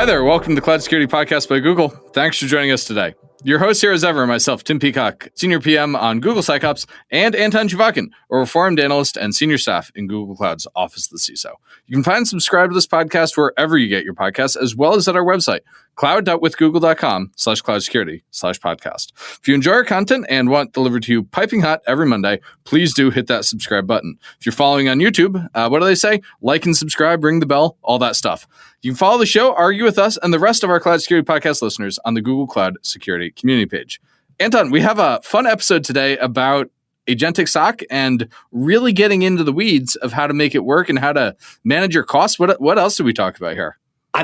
Hi there. Welcome to Cloud Security Podcast by Google. Thanks for joining us today. Your host here as ever, myself, Tim Peacock, Senior PM on Google SecOps, and Anton Chuvakin, a reformed analyst and senior staff in Google Cloud's Office of the CISO. You can find and subscribe to this podcast wherever you get your podcasts, as well as at our website, cloud.withgoogle.com/cloud-security/podcast. If you enjoy our content and want delivered to you piping hot every Monday, please do hit that subscribe button. If you're following on YouTube, what do they say? Like and subscribe, ring the bell, all that stuff. You can follow the show, argue with us, and the rest of our Cloud Security Podcast listeners on the Google Cloud Security community page. Anton, we have a fun episode today about agentic SOC and really getting into the weeds of how to make it work and how to manage your costs. What else did we talk about here? I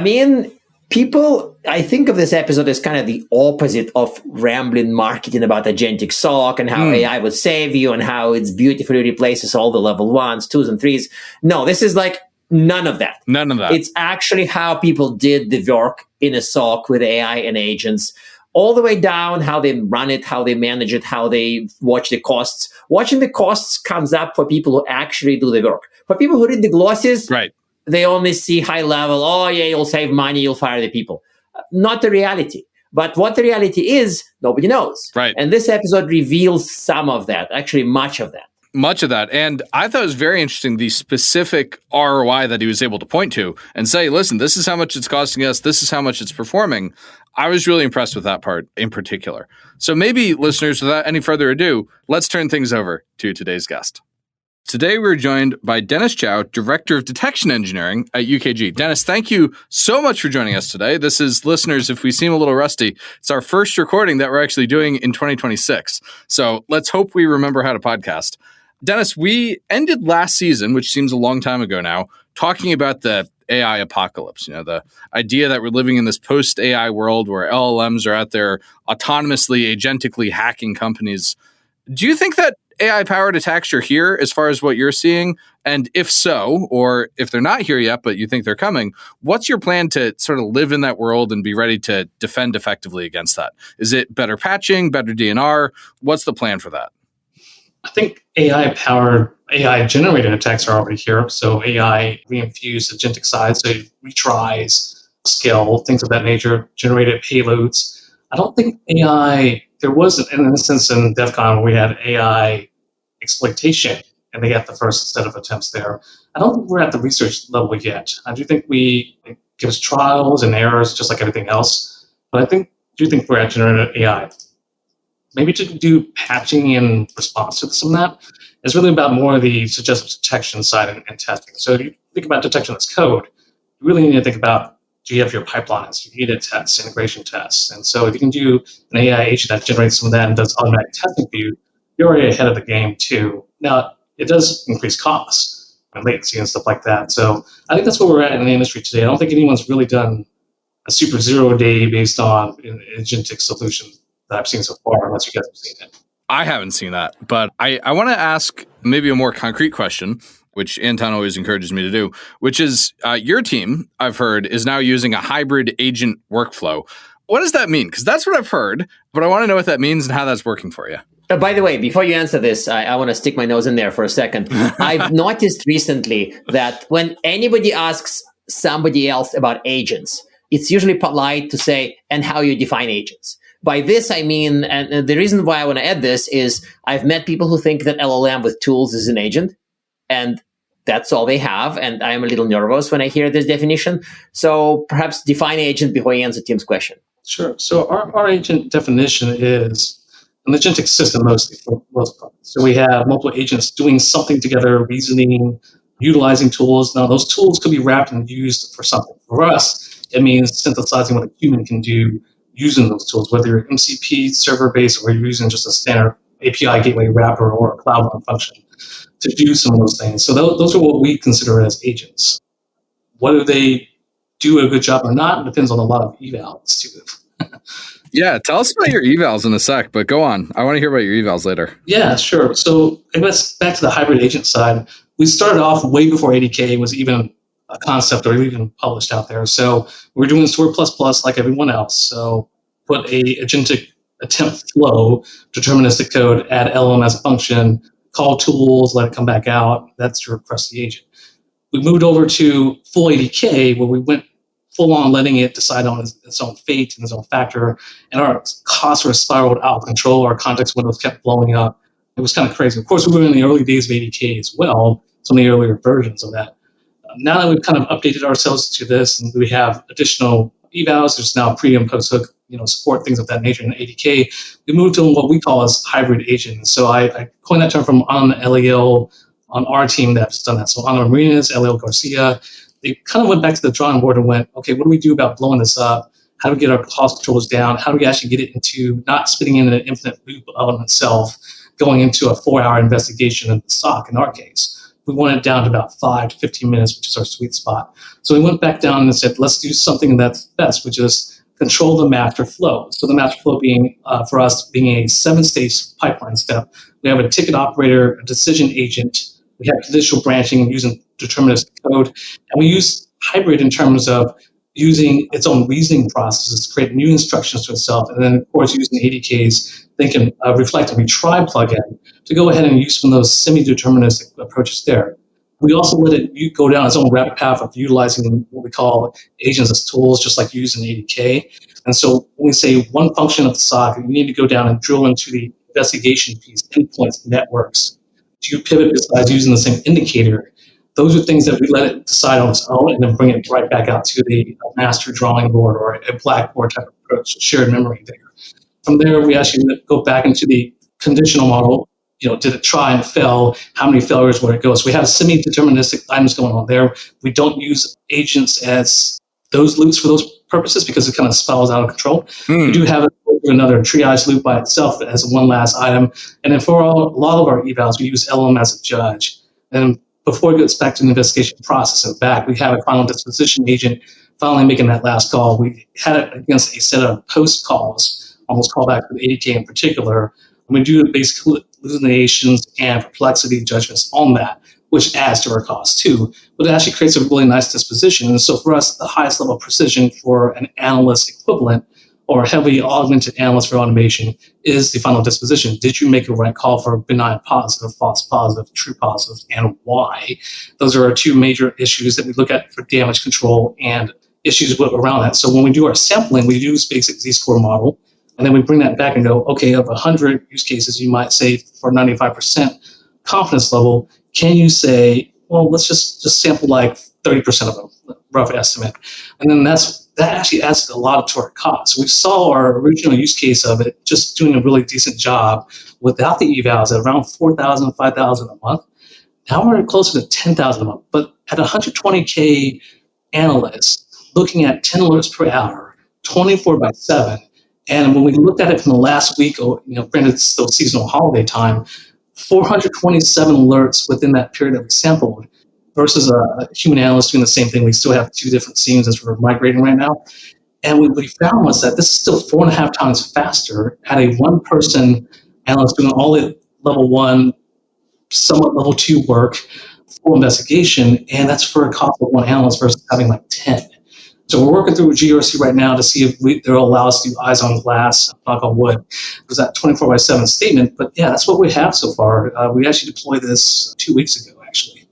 think of this episode as kind of the opposite of rambling marketing about agentic SOC and how AI would save you and how it beautifully replaces all the level 1s, 2s, and 3s. No, this is like none of that. None of that. It's actually how people did the work in a SOC with AI and agents, all the way down, how they run it, how they manage it, how they watch the costs. Watching the costs comes up for people who actually do the work. For people who read the glosses, right, they only see high level, oh yeah, you'll save money, you'll fire the people. Not the reality. But what the reality is, nobody knows. Right. And this episode reveals some of that, actually much of that. Much of that. And I thought it was very interesting, the specific ROI that he was able to point to and say, listen, this is how much it's costing us. This is how much it's performing. I was really impressed with that part in particular. So maybe, listeners, without any further ado, let's turn things over to today's guest. Today, we're joined by Dennis Chow, Director of Detection Engineering at UKG. Dennis, thank you so much for joining us today. This is, listeners, if we seem a little rusty, it's our first recording that we're actually doing in 2026. So let's hope we remember how to podcast. Dennis, we ended last season, which seems a long time ago now, talking about the AI apocalypse, the idea that we're living in this post-AI world where LLMs are out there autonomously, agentically hacking companies. Do you think that AI-powered attacks are here as far as what you're seeing? And if so, or if they're not here yet, but you think they're coming, what's your plan to sort of live in that world and be ready to defend effectively against that? Is it better patching, better DNR? What's the plan for that? I think AI-generated attacks are already here. So AI reinfused agentic side, so retries, scale, things of that nature, generated payloads. I don't think AI, there was an instance in DEF CON where we had AI exploitation, and they got the first set of attempts there. I don't think we're at the research level yet. I do think it gives trials and errors just like everything else. But I do think we're at generative AI. Maybe to do patching in response to some of that is really about more of the suggestive detection side and testing. So if you think about detection as code, you really need to think about, do you have your pipelines, do you need tests, integration tests? And so if you can do an AI agent that generates some of that and does automatic testing for you, you're already ahead of the game too. Now, it does increase costs and latency and stuff like that. So I think that's where we're at in the industry today. I don't think anyone's really done a super zero day based on an agentic solution that I've seen so far, unless you guys have seen it. I haven't seen that, but I want to ask maybe a more concrete question, which Anton always encourages me to do, which is your team, I've heard, is now using a hybrid agent workflow. What does that mean? Because that's what I've heard, but I want to know what that means and how that's working for you. By the way, before you answer this, I want to stick my nose in there for a second. I've noticed recently that when anybody asks somebody else about agents, it's usually polite to say, and how you define agents. By this, I mean, and the reason why I want to add this is I've met people who think that LLM with tools is an agent, and that's all they have. And I'm a little nervous when I hear this definition. So perhaps define agent before you answer Tim's question. Sure. So our agent definition is an agentic system mostly for most parts. So we have multiple agents doing something together, reasoning, utilizing tools. Now, those tools could be wrapped and used for something. For us, it means synthesizing what a human can do using those tools, whether you're MCP server-based or you're using just a standard API gateway wrapper or a cloud run function to do some of those things. So those are what we consider as agents. Whether they do a good job or not depends on a lot of evals too. Yeah, tell us about your evals in a sec, but go on. I want to hear about your evals later. Yeah, sure. So I guess back to the hybrid agent side, we started off way before ADK was even a concept or even published out there. So we're doing Sword++ like everyone else. So put a agentic attempt flow, deterministic code, add LM as a function, call tools, let it come back out. That's your request the agent. We moved over to full ADK where we went full on letting it decide on its own fate and its own factor. And our costs were spiraled out of control. Our context windows kept blowing up. It was kind of crazy. Of course, we were in the early days of ADK as well, some of the earlier versions of that. Now that we've kind of updated ourselves to this and we have additional evals, there's now pre and post hook, support, things of that nature in ADK, we moved to what we call as hybrid agents. So I coined that term from on LAL on our team that's done that. So Ana Marinas, LAL Garcia, they kind of went back to the drawing board and went, okay, what do we do about blowing this up? How do we get our cost controls down? How do we actually get it into not spinning in an infinite loop on itself, going into a 4-hour investigation of the SOC in our case? We want it down to about 5 to 15 minutes, which is our sweet spot. So we went back down and said, let's do something that's best, which is control the master flow. So the master flow being, for us, being a 7-stage pipeline step. We have a ticket operator, a decision agent. We have conditional branching using deterministic code. And we use hybrid in terms of using its own reasoning processes to create new instructions to itself. And then, of course, using ADKs, they can reflect a retry plugin to go ahead and use some of those semi-deterministic approaches there. We also let it go down its own rapid path of utilizing what we call agents as tools, just like using ADK. And so when we say one function of the SOC, you need to go down and drill into the investigation piece, endpoints, networks. Do you pivot besides using the same indicator? Those are things that we let it decide on its own and then bring it right back out to the master drawing board or a blackboard type of approach, shared memory there. From there, we actually go back into the conditional model. Did it try and fail? How many failures would it go? So we have semi-deterministic items going on there. We don't use agents as those loops for those purposes because it kind of spirals out of control. We do have another triage loop by itself as one last item. And then for a lot of our evals, we use LLM as a judge. And before it gets back to the investigation process and back, we have a final disposition agent finally making that last call. We had it against a set of post calls, almost callback with ADK in particular. And we do basic hallucinations and perplexity judgments on that, which adds to our cost too. But it actually creates a really nice disposition. And so for us, the highest level of precision for an analyst equivalent or heavily augmented analyst for automation is the final disposition. Did you make a right call for benign positive, false positive, true positive, and why? Those are our two major issues that we look at for damage control and issues around that. So when we do our sampling, we use basic Z-score model, and then we bring that back and go, okay, of 100 use cases, you might say for 95% confidence level, can you say, well, let's just sample like 30% of them, rough estimate. And then that actually adds a lot to our costs. We saw our original use case of it just doing a really decent job without the evals at around 4,000, 5,000 a month. Now we're closer to 10,000 a month. But at 120K analysts looking at 10 alerts per hour, 24/7, and when we looked at it from the last week, granted it's still seasonal holiday time, 427 alerts within that period that we sampled versus a human analyst doing the same thing. We still have 2 different scenes as we're migrating right now. And what we found was that this is still 4.5 times faster at a one-person analyst doing all the level 1, somewhat level 2 work, full investigation, and that's for a cost of one analyst versus having like 10. So we're working through GRC right now to see if they'll allow us to do eyes on glass, knock on wood. It was that 24/7 statement, but yeah, that's what we have so far. We actually deployed this 2 weeks ago, actually.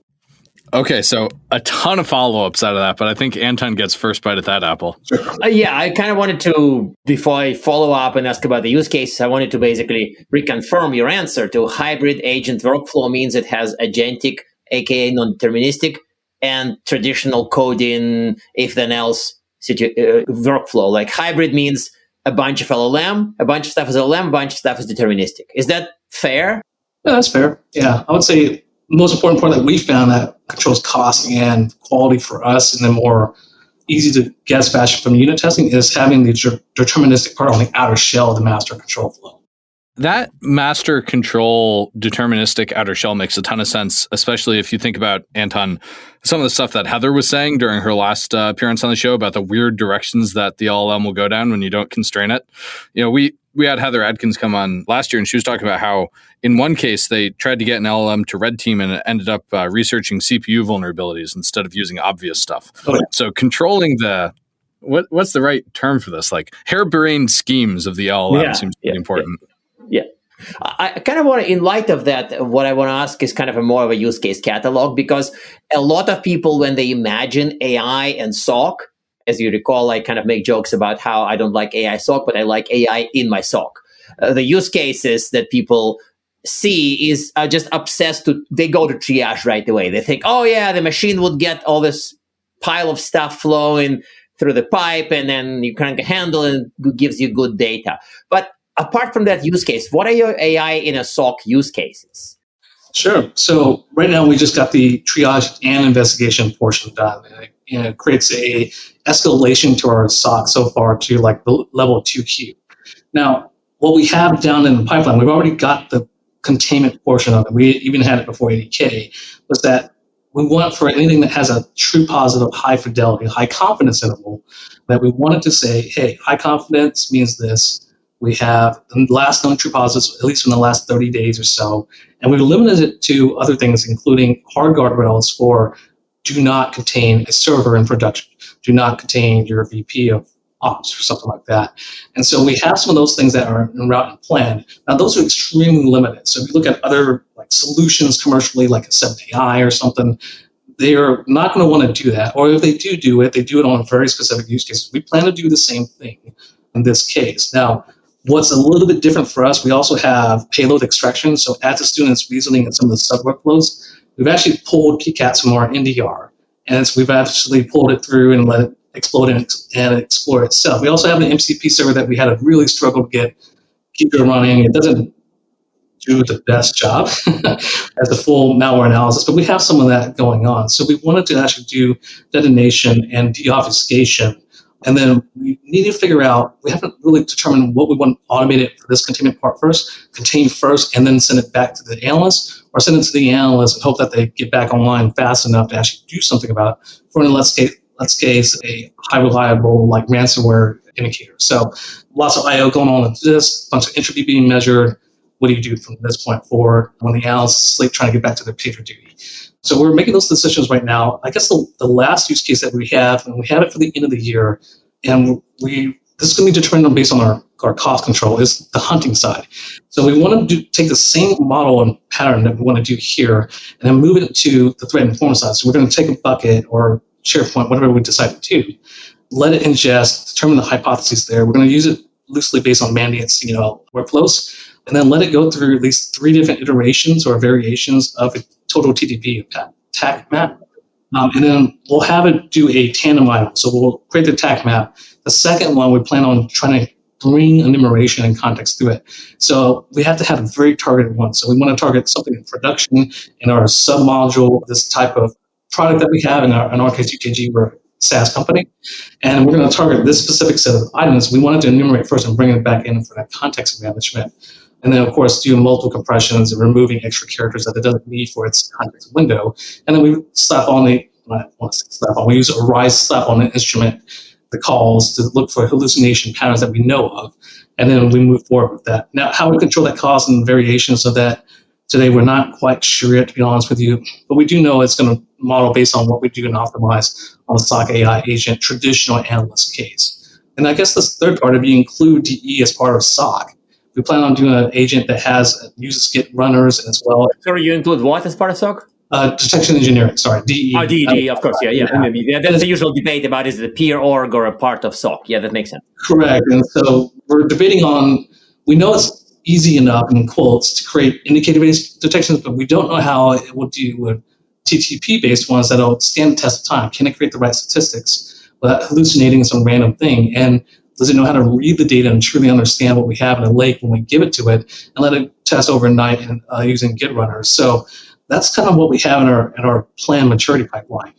Okay, so a ton of follow-ups out of that, but I think Anton gets first bite at that apple. Sure. Yeah, I kind of wanted to, before I follow up and ask about the use cases, I wanted to basically reconfirm your answer to hybrid agent workflow means it has agentic, aka non-deterministic, and traditional coding, if-then-else workflow. Like hybrid means a bunch of LLM, a bunch of stuff is LLM, a bunch of stuff is deterministic. Is that fair? Yeah, that's fair. Yeah, I would say the most important part that we found that controls cost and quality for us in the more easy to guess fashion from unit testing is having the deterministic part on the outer shell of the master control flow. That master control deterministic outer shell makes a ton of sense, especially if you think about, Anton, some of the stuff that Heather was saying during her last appearance on the show about the weird directions that the LLM will go down when you don't constrain it. We had Heather Adkins come on last year, and she was talking about how in one case they tried to get an LLM to red team and it ended up researching CPU vulnerabilities instead of using obvious stuff. Oh, yeah. So controlling the what's the right term for this? Like harebrained schemes of the LLM seems to be important. Yeah. I kind of want to, in light of that, what I want to ask is kind of a more of a use case catalog, because a lot of people, when they imagine AI and SOC, As you recall, I kind of make jokes about how I don't like AI SOC, but I like AI in my SOC. The use cases that people see is just obsessed they go to triage right away. They think, oh yeah, the machine would get all this pile of stuff flowing through the pipe, and then you crank a handle and it gives you good data. But apart from that use case, what are your AI in a SOC use cases? Sure. So right now we just got the triage and investigation portion done. It creates a escalation to our SOC so far to like the level 2Q. Now, what we have down in the pipeline, we've already got the containment portion of it. We even had it before 80K, was that we want for anything that has a true positive, high fidelity, high confidence interval, that we wanted to say, hey, high confidence means this. We have the last known true positives, at least in the last 30 days or so. And we've limited it to other things, including hard guardrails for do not contain a server in production, do not contain your VP of ops or something like that. And so we have some of those things that are en route and planned. Now, those are extremely limited. So if you look at other like solutions commercially, like a 7AI or something, they are not going to want to do that. Or if they do it, they do it on a very specific use case. We plan to do the same thing in this case. Now, what's a little bit different for us, we also have payload extraction. So as the student's reasoning in some of the sub-workflows, we've actually pulled PCATs from our NDR. And so we've actually pulled it through and let it explode and explore itself. We also have an MCP server that we had to really struggle to keep it running. It doesn't do the best job as a full malware analysis, but we have some of that going on. So we wanted to actually do detonation and deobfuscation. And then we need to figure out, we haven't really determined what we want automated for this containment part first, contain first, and then send it back to the analyst, or send it to the analyst and hope that they get back online fast enough to actually do something about it for, in let's case, a high reliable like ransomware indicator. So lots of I/O going on with this, a bunch of entropy being measured. What do you do from this point forward when the analyst is asleep trying to get back to their pager duty? So we're making those decisions right now. I guess the last use case that we have, and we have it for the end of the year, and this is going to be determined based on our cost control, is the hunting side. So we want to take the same model and pattern that we want to do here, and then move it to the threat informed side. So we're going to take a bucket or SharePoint, whatever we decide to do, let it ingest, determine the hypotheses there. We're going to use it loosely based on mandates, workflows, and then let it go through at least 3 different iterations or variations of a total TTP attack map. And then we'll have it do a tandem item. So we'll create the attack map. The second one, we plan on trying to bring enumeration and context through it. So we have to have a very targeted one. So we want to target something in production in our sub-module, this type of product that we have in our case, UKG, we're a SaaS company. And we're going to target this specific set of items. We wanted to enumerate first and bring it back in for that context management. And then, of course, do multiple compressions and removing extra characters that it doesn't need for its context window. And then we we use a rise slap on an instrument, the calls, to look for hallucination patterns that we know of. And then we move forward with that. Now, how we control that cost and variation so that today we're not quite sure yet, to be honest with you. But we do know it's going to model based on what we do and optimize on the SOC AI agent traditional analyst case. And I guess this third part, if you include DE as part of SOC, we plan on doing an agent that uses Git runners as well. Sorry, you include what as part of SOC? Detection engineering, sorry, DE. Oh, DE, of course, yeah. That's the usual debate about is it a peer org or a part of SOC. Yeah, that makes sense. Correct. And so we're debating on, we know it's easy enough, in quotes, to create indicator-based detections, but we don't know how it will do with TTP-based ones that will stand the test of time. Can it create the right statistics without hallucinating some random thing? And does it know how to read the data and truly understand what we have in a lake when we give it to it and let it test overnight and using Git runners? So that's kind of what we have in our planned maturity pipeline.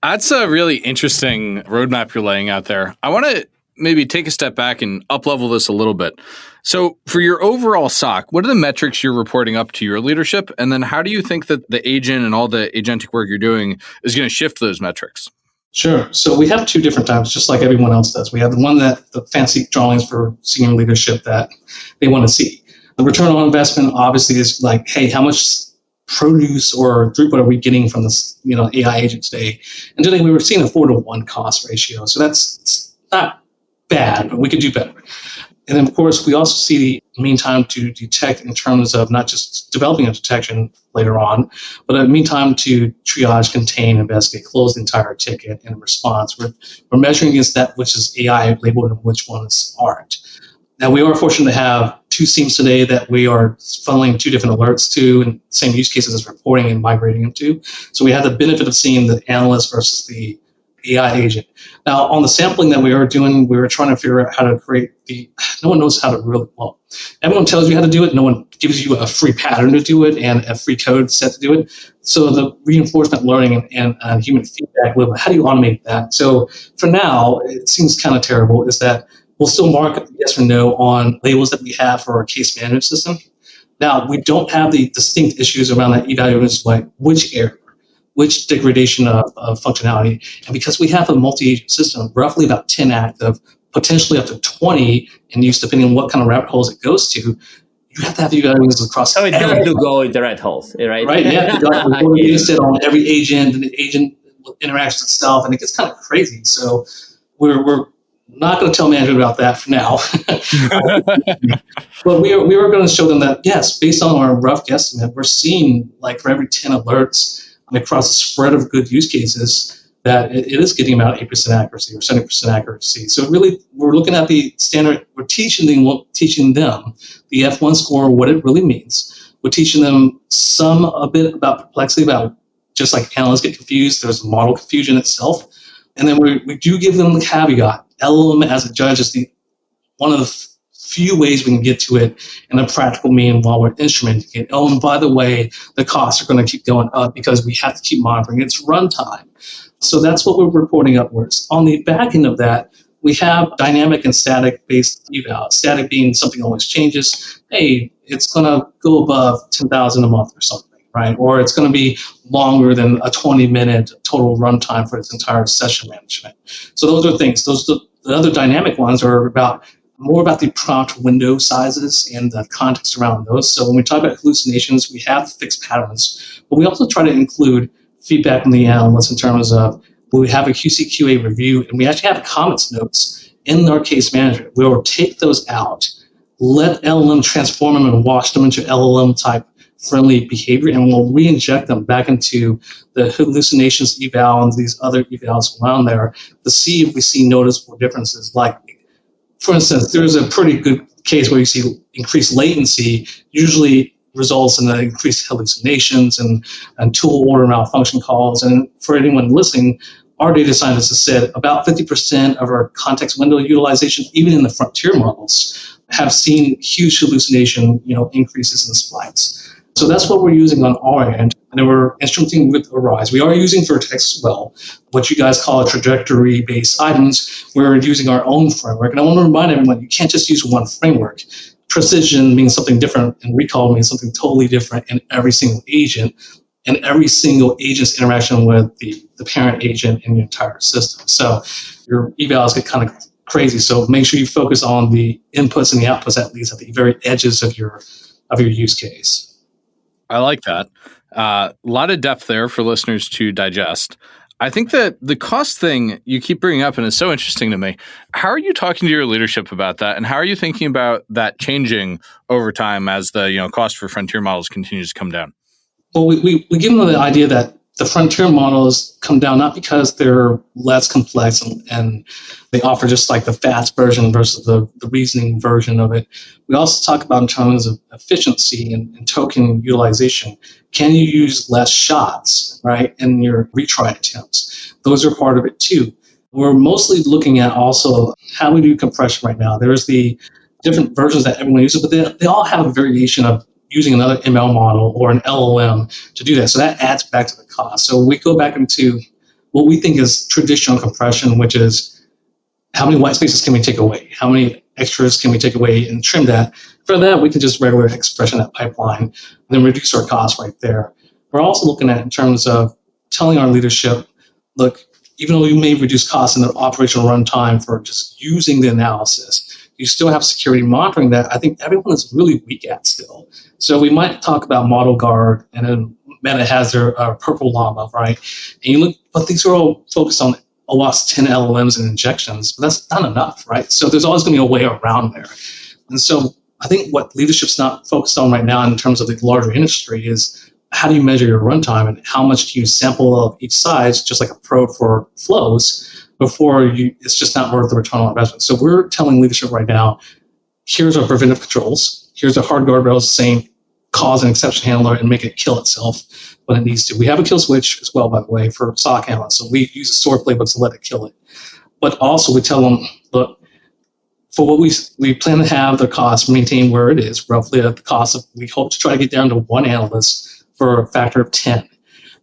That's a really interesting roadmap you're laying out there. I want to maybe take a step back and up-level this a little bit. So for your overall SOC, what are the metrics you're reporting up to your leadership? And then how do you think that the agent and all the agentic work you're doing is going to shift those metrics? Sure. So we have 2 different types, just like everyone else does. We have the one that the fancy drawings for senior leadership that they want to see. The return on investment obviously is like, hey, how much produce or throughput are we getting from this, AI agent today? And today we were seeing a 4-to-1 cost ratio. So that's not bad, but we could do better. And then, of course, we also see the mean time to detect in terms of not just developing a detection later on, but a mean time to triage, contain, investigate, close the entire ticket and response. We're measuring against that which is AI labeled and which ones aren't. Now, we are fortunate to have two SIEMs today that we are funneling two different alerts to and same use cases as reporting and migrating them to. So we have the benefit of seeing the analyst versus the AI agent. Now, on the sampling that we are doing, we were trying to figure out how to create no one knows how to really, well, everyone tells you how to do it. No one gives you a free pattern to do it and a free code set to do it. So the reinforcement learning and human feedback loop, how do you automate that? So for now, it seems kind of terrible, is that we'll still mark yes or no on labels that we have for our case management system. Now, we don't have the distinct issues around that evaluation, like which error, which degradation of functionality. And because we have a multi-agent system, roughly about 10 active, potentially up to 20 in use, depending on what kind of rabbit holes it goes to, you have to have evaluations across. So it does to go into red holes, right? Right, yeah. You use it on every agent, and the agent interacts with itself, and it gets kind of crazy. So we're not going to tell management about that for now. But we are going to show them that, yes, based on our rough guesstimate, we're seeing like for every 10 alerts across a spread of good use cases, that it is getting about 8% accuracy or 70% accuracy. So really, we're looking at the standard, we're teaching them the F1 score, what it really means. We're teaching them a bit about perplexity, about just like analysts get confused, there's model confusion itself. And then we do give them the caveat. LLM as a judge is one of the few ways we can get to it in a practical mean while we're instrumenting it. Oh, and by the way, the costs are going to keep going up because we have to keep monitoring its runtime. So that's what we're reporting upwards. On the back end of that, we have dynamic and static based eval. Static being something always changes. Hey, it's going to go above 10,000 a month or something, right? Or it's going to be longer than a 20-minute total runtime for its entire session management. So those are things. The other dynamic ones are more about the prompt window sizes and the context around those. So when we talk about hallucinations, we have fixed patterns, but we also try to include feedback from the analysts in terms of we have a QC/QA review, and we actually have comments notes in our case management. We will take those out, let LLM transform them and wash them into LLM type friendly behavior, and we'll re-inject them back into the hallucinations eval and these other evals around there to see if we see noticeable differences. Like, for instance, there's a pretty good case where you see increased latency usually results in the increased hallucinations and tool order malfunction calls. And for anyone listening, our data scientists have said about 50% of our context window utilization, even in the frontier models, have seen huge hallucination, increases in spikes. So that's what we're using on our end. And we're instrumenting with Arise. We are using Vertex as well, what you guys call trajectory-based items. We're using our own framework. And I want to remind everyone, you can't just use one framework. Precision means something different, and recall means something totally different in every single agent, and every single agent's interaction with the parent agent in your entire system. So your evals get kind of crazy. So make sure you focus on the inputs and the outputs, at least at the very edges of your use case. I like that. A lot of depth there for listeners to digest. I think that the cost thing you keep bringing up, and it's so interesting to me. How are you talking to your leadership about that, and how are you thinking about that changing over time as the cost for frontier models continues to come down? Well, we give them the idea that the frontier models come down not because they're less complex and they offer just like the fast version versus the reasoning version of it. We also talk about in terms of efficiency and token utilization. Can you use less shots, right, in your retry attempts? Those are part of it too. We're mostly looking at also how we do compression right now. There's the different versions that everyone uses, but they all have a variation of using another ML model or an LLM to do that. So that adds back to the cost. So we go back into what we think is traditional compression, which is how many white spaces can we take away? How many extras can we take away and trim that? For that, we can just regular expression that pipeline and then reduce our costs right there. We're also looking at in terms of telling our leadership, look, even though you may reduce costs in the operational runtime for just using the analysis, you still have security monitoring that I think everyone is really weak at still. So we might talk about model guard, and then Meta has their purple llama, right? And you look, but these are all focused on OWASP 10 LLMs and injections, but that's not enough, right? So there's always going to be a way around there. And so I think what leadership's not focused on right now in terms of the larger industry is how do you measure your runtime and how much do you sample of each size, just like a probe for flows, before it's just not worth the return on investment. So we're telling leadership right now, here's our preventive controls. Here's the hard guardrails saying cause an exception handler and make it kill itself when it needs to. We have a kill switch as well, by the way, for SOC analysts. So we use a stored playbook to let it kill it. But also we tell them, look, for what we plan to have the cost maintain where it is, roughly at the cost of, we hope to try to get down to one analyst for a factor of 10.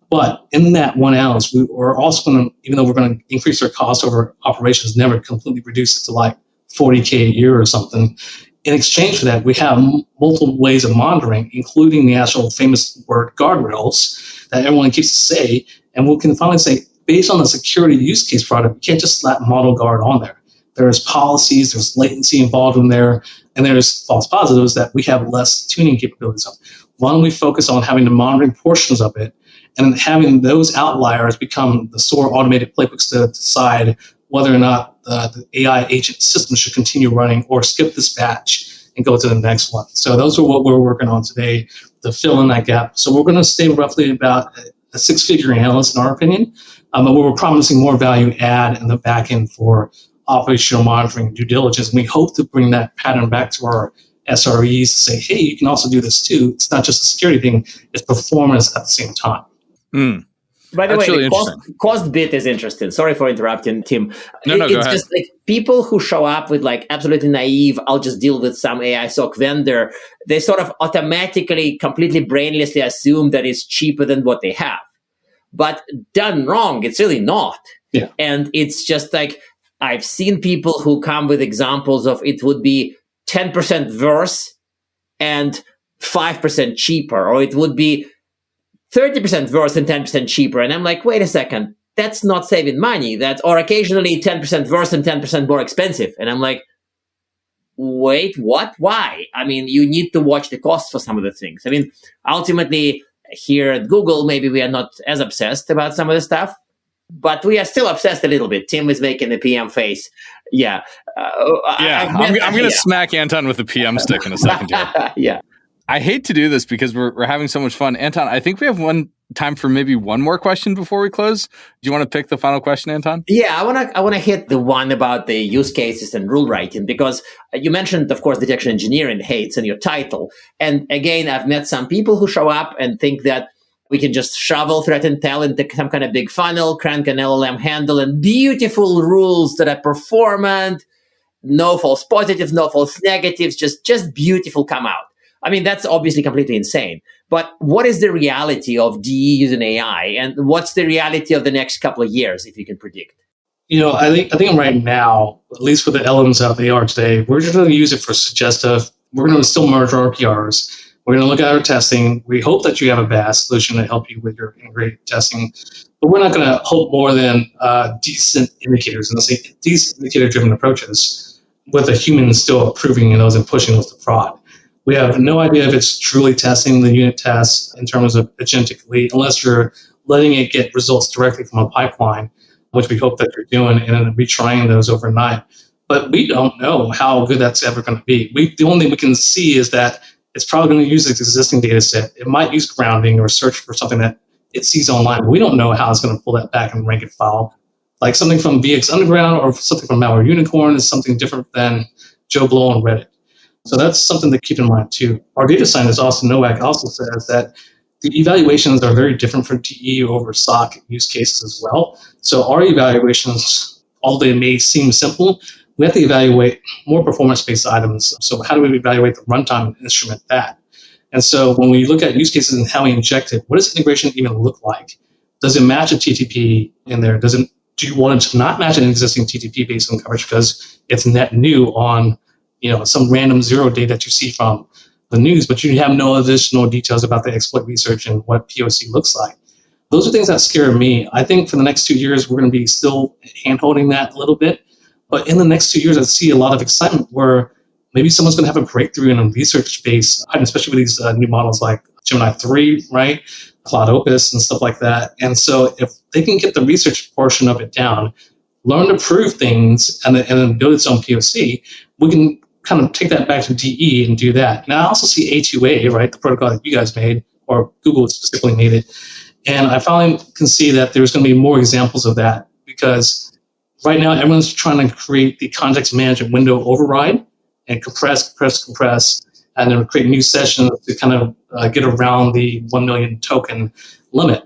But in that one analyst, we're also going to, even though we're going to increase our cost over operations, never completely reduce it to like $40K a year or something. In exchange for that, we have multiple ways of monitoring, including the actual famous word guardrails that everyone keeps to say. And we can finally say, based on the security use case product, you can't just slap model guard on there. There's policies, there's latency involved in there, and there's false positives that we have less tuning capabilities of. Why don't we focus on having the monitoring portions of it and then having those outliers become the SOAR automated playbooks to decide whether or not the AI agent system should continue running or skip this batch and go to the next one. So those are what we're working on today to fill in that gap. So we're going to stay roughly about a six-figure analyst in our opinion, but we're promising more value add in the back end for operational monitoring, due diligence. And we hope to bring that pattern back to our SREs to say, hey, you can also do this too. It's not just a security thing, it's performance at the same time. By the That's way, really the cost bit is interesting. Sorry for interrupting, Tim. No, go it's ahead. just like people who show up with like absolutely naive, I'll just deal with some AI SOC vendor, they sort of automatically, completely brainlessly assume that it's cheaper than what they have. But done wrong, it's really not. Yeah. And it's just like, I've seen people who come with examples of it would be 10% worse and 5% cheaper, or it would be 30% worse and 10% cheaper. And I'm like, wait a second, that's not saving money. Or occasionally 10% worse and 10% more expensive. And I'm like, wait, what? Why? I mean, you need to watch the cost for some of the things. I mean, ultimately, here at Google, maybe we are not as obsessed about some of the stuff, but we are still obsessed a little bit. Tim is making the PM face. Yeah. I'm going to smack Anton with the PM stick in a second here. Yeah. I hate to do this because we're having so much fun. Anton, I think we have time for maybe one more question before we close. Do you want to pick the final question, Anton? Yeah, I want to hit the one about the use cases and rule writing, because you mentioned, of course, detection engineering, hey, it's in your title. And again, I've met some people who show up and think that we can just shovel threat intel into some kind of big funnel, crank an LLM handle, and beautiful rules that are performant, no false positives, no false negatives, just beautiful come out. I mean, that's obviously completely insane. But what is the reality of DE using AI? And what's the reality of the next couple of years, if you can predict? You know, I think right now, at least for the elements out they are today, we're just going to use it for suggestive. We're going to still merge our PRs. We're going to look at our testing. We hope that you have a BAS solution to help you with your integrated testing. But we're not going to hope more than decent indicators, and let's say decent indicator-driven approaches with a human still approving those and pushing those to prod. We have no idea if it's truly testing the unit tests in terms of agentically, unless you're letting it get results directly from a pipeline, which we hope that you're doing, and then retrying those overnight. But we don't know how good that's ever going to be. The only thing we can see is that it's probably going to use its existing data set. It might use grounding or search for something that it sees online. But we don't know how it's going to pull that back and rank it file. Like something from VX Underground or something from Malware Unicorn is something different than Joe Blow on Reddit. So that's something to keep in mind too. Our data scientist, Austin Nowak, also says that the evaluations are very different for DE over SOC use cases as well. So our evaluations, although they may seem simple, we have to evaluate more performance-based items. So how do we evaluate the runtime and instrument that? And so when we look at use cases and how we inject it, what does integration even look like? Does it match a TTP in there? Do you want it to not match an existing TTP based on coverage because it's net new on some random zero day that you see from the news, but you have no additional details about the exploit research and what POC looks like? Those are things that scare me. I think for the next 2 years, we're going to be still hand-holding that a little bit. But in the next 2 years, I see a lot of excitement where maybe someone's going to have a breakthrough in a research base, especially with these new models like Gemini 3, right? Cloud Opus and stuff like that. And so if they can get the research portion of it down, learn to prove things, and then build its own POC, we can kind of take that back to DE and do that. Now I also see A2A, right, the protocol that you guys made, or Google specifically made it. And I finally can see that there's going to be more examples of that, because right now everyone's trying to create the context management window override and compress, and then create new sessions to kind of get around the 1 million token limit.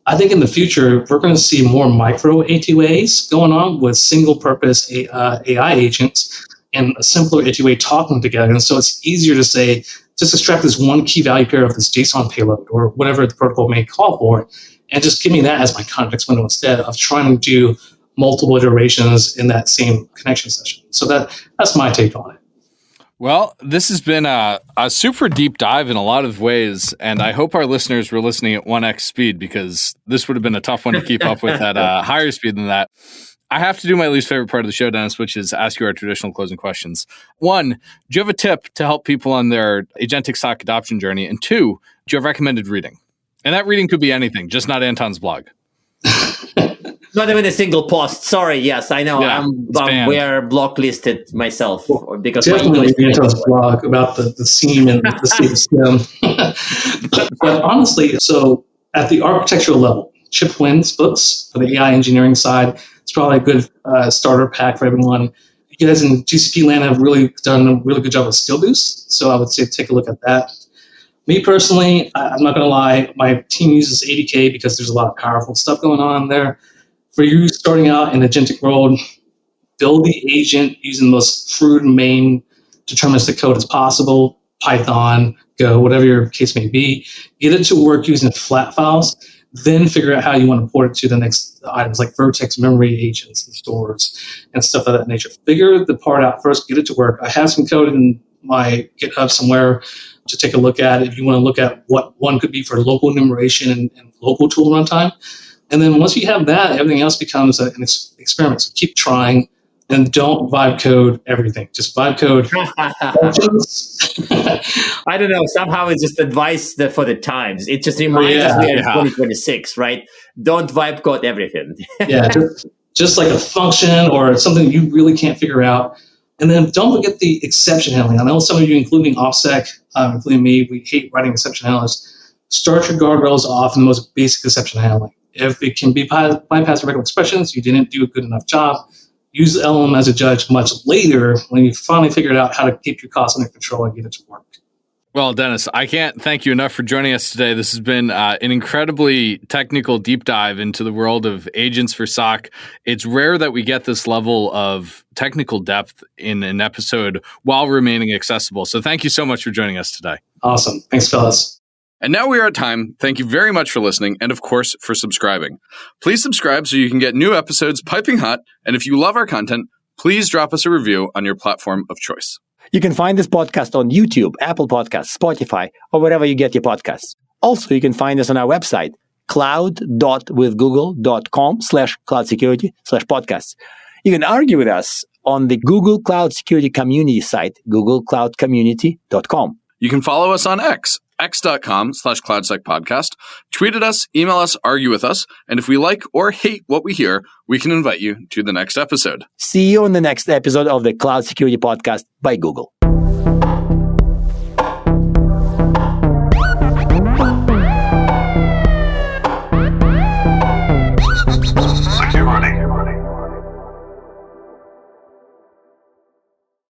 I think in the future, we're going to see more micro A2As going on with single purpose AI agents and a simpler A2A talking together. And so it's easier to say, just extract this one key value pair of this JSON payload or whatever the protocol may call for, and just give me that as my context window instead of trying to do multiple iterations in that same connection session. So that's my take on it. Well, this has been a super deep dive in a lot of ways, and I hope our listeners were listening at 1x speed, because this would have been a tough one to keep up with at higher speed than that. I have to do my least favorite part of the show, Dennis, which is ask you our traditional closing questions. 1, do you have a tip to help people on their agentic SOC adoption journey? And 2, do you have recommended reading? And that reading could be anything, just not Anton's blog. Not even a single post. Sorry. Yes, I know. Yeah, we're blocklisted myself because definitely Anton's blog about the seam and the stem. but honestly, so at the architectural level, Chip Wynn's books for the AI engineering side, it's probably a good starter pack for everyone. You guys in GCP land have really done a really good job with Skill Boost, so I would say take a look at that. Me personally, I'm not going to lie, my team uses ADK because there's a lot of powerful stuff going on there. For you starting out in the agentic world, build the agent using the most crude main deterministic code as possible, Python, Go, whatever your case may be. Get it to work using flat files, then figure out how you want to port it to the next items like Vertex memory agents and stores and stuff of that nature. Figure the part out first, get it to work. I have some code in my GitHub somewhere to take a look at if you want to look at what one could be for local enumeration and local tool runtime. And then once you have that, everything else becomes an experiment. So keep trying and don't vibe code everything. Just vibe code. I don't know. Somehow it's just advice for the times. It just reminds us we're in 2026, right? Don't vibe code everything. just like a function or something you really can't figure out. And then don't forget the exception handling. I know some of you, including OffSec, including me, we hate writing exception handlers. Start your guardrails off in the most basic exception handling. If it can be bypassed regular expressions, you didn't do a good enough job. Use LLM as a judge much later when you finally figured out how to keep your costs under control and get it to work. Well, Dennis, I can't thank you enough for joining us today. This has been an incredibly technical deep dive into the world of agents for SOC. It's rare that we get this level of technical depth in an episode while remaining accessible. So thank you so much for joining us today. Awesome. Thanks, fellas. And now we are at time. Thank you very much for listening and, of course, for subscribing. Please subscribe so you can get new episodes piping hot. And if you love our content, please drop us a review on your platform of choice. You can find this podcast on YouTube, Apple Podcasts, Spotify, or wherever you get your podcasts. Also, you can find us on our website, cloud.withgoogle.com/cloudsecurity/podcasts. You can argue with us on the Google Cloud Security Community site, googlecloudcommunity.com. You can follow us on x.com/cloudsecpodcast, tweet at us, email us, argue with us, and if we like or hate what we hear, we can invite you to the next episode. See you on the next episode of the Cloud Security Podcast by Google.